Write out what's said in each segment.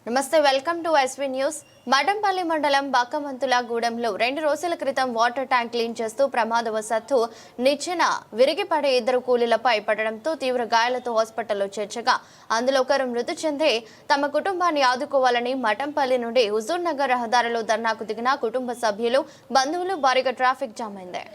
నమస్తే, welcome to SV news. Madampalli మండలం బక్కమంతుల గూడెంలో 2 రోజుల క్రితం వాటర్ ట్యాంక్ క్లీన్ చేస్తూ ప్రమాదవశాత్తు నిచ్చెన విరిగిపడే 2 కూలీలపై పడడంతో తీవ్ర గాయాలతో హాస్పిటల్లో చేర్చగా అందులో ఒకరు మృతి చెంది తమ కుటుంబాన్ని ఆదుకోవాలని మడంపల్లి నుండి హుజూర్ నగర్ రహదారిలో ధర్నాకు దిగిన కుటుంబ సభ్యులు, బంధువులు భారీగా ట్రాఫిక్ జామ్ అయింది.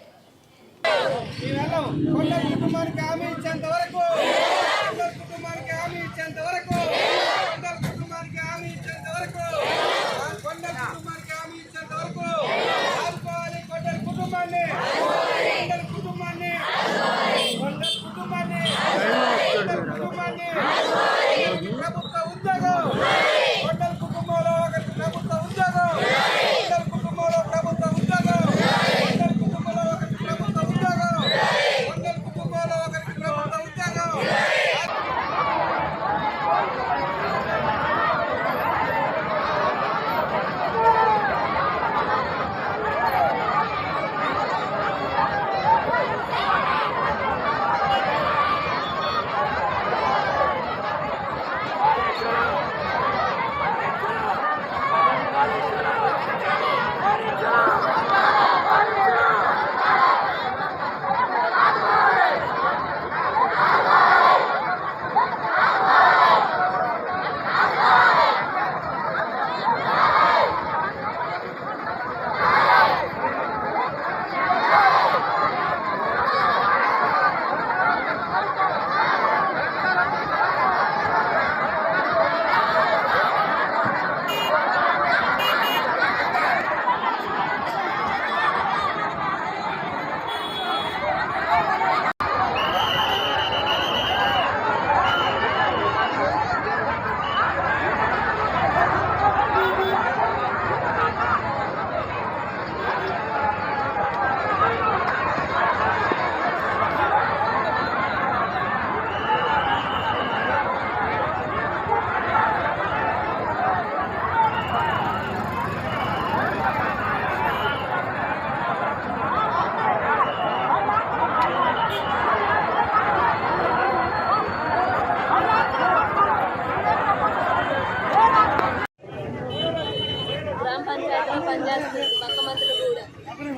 పనిచేస్తుంది బక్కమంతులు కూడా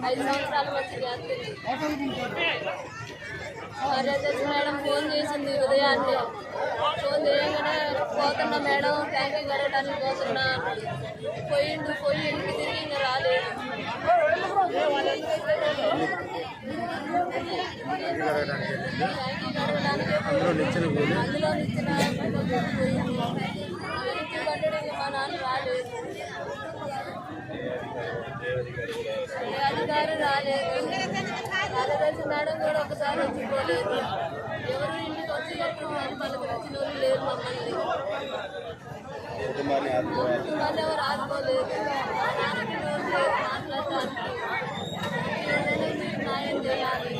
5 సంవత్సరాల నుంచి చేస్తుంది. మేడం ఫోన్ చేసింది ఉదయాన్నే. ఫోన్ చేయగానే పోతున్నా మేడం, ట్యాంకీ కడగడానికి పోతున్నా. పోయి ఇంటికి తిరిగి ఇంకా రాలేదు. ట్యాంకీ కడగడానికి అందులో నిచ్చిన కట్టడానికి మా నాన్న రాలేదు. అధికారి రాలేదు. కార్యదర్శి మేడం కూడా ఒకసారి వచ్చిపోలేదు. ఎవరు ఇంటికి వచ్చినట్టు పలకరించిన వాళ్ళు లేరు. మమ్మల్ని కుటుంబాన్ని ఎవరు ఆదుకోలేదు. నాన్నకి మాట్లాడటానికి న్యాయం చేయాలి.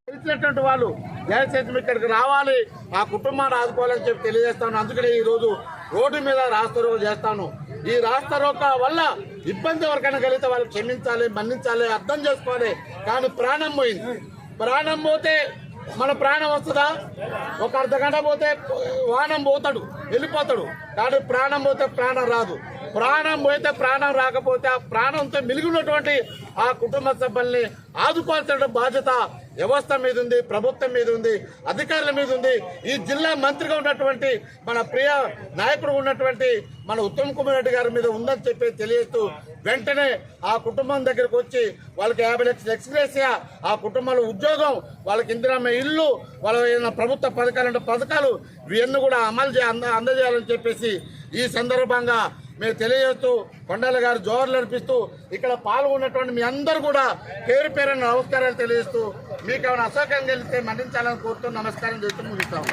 తెలిసినటువంటి వాళ్ళు దయచేసి ఇక్కడికి రావాలి, ఆ కుటుంబాన్ని ఆదుకోవాలని చెప్పి తెలియజేస్తాను. అందుకనే ఈరోజు రోడ్డు మీద రాస్తారోకో చేస్తాను. ఈ రాస్తారోకో వల్ల ఇబ్బంది ఎవరికైనా కలిగితే వాళ్ళు క్షమించాలి, మన్నించాలి, అర్థం చేసుకోవాలి. కానీ ప్రాణం పోయింది. ప్రాణం పోతే మన ప్రాణం వస్తుందా? ఒక అర్ధగంట పోతే వాహనం పోతాడు, వెళ్ళిపోతాడు. కానీ ప్రాణం పోతే ప్రాణం రాదు. ప్రాణం పోతే ప్రాణం రాకపోతే ఆ ప్రాణంతో మిలిగినటువంటి ఆ కుటుంబ సభ్యుల్ని ఆదుకోవాల్సిన బాధ్యత వ్యవస్థ మీద ఉంది, ప్రభుత్వం మీద ఉంది, అధికారుల మీద ఉంది. ఈ జిల్లా మంత్రిగా ఉన్నటువంటి మన ప్రియ నాయకుడు ఉన్నటువంటి మన ఉత్తమ్ కుమార్ రెడ్డి గారి మీద ఉందని చెప్పి తెలియజేస్తూ వెంటనే ఆ కుటుంబం దగ్గరకు వచ్చి వాళ్ళకి 50 లక్షల ఎక్స్గ్రేసియా, ఆ కుటుంబంలో ఉద్యోగం, వాళ్ళకి ఇందిరమ్మ ఇల్లు, వాళ్ళ ప్రభుత్వ పథకాలు ఇవన్నీ కూడా అందజేయాలని చెప్పేసి ఈ సందర్భంగా మేము తెలియజేస్తూ కొండల గారు జోహార్లు అర్పిస్తూ ఇక్కడ పాల్గొన్నటువంటి మీ అందరూ కూడా పేరు పేరున నమస్కారాలు తెలియజేస్తూ మీకు ఏమైనా అసౌకర్యం కలిగితే మన్నించాలని కోరుతూ నమస్కారం చేస్తూ ముగిస్తాము.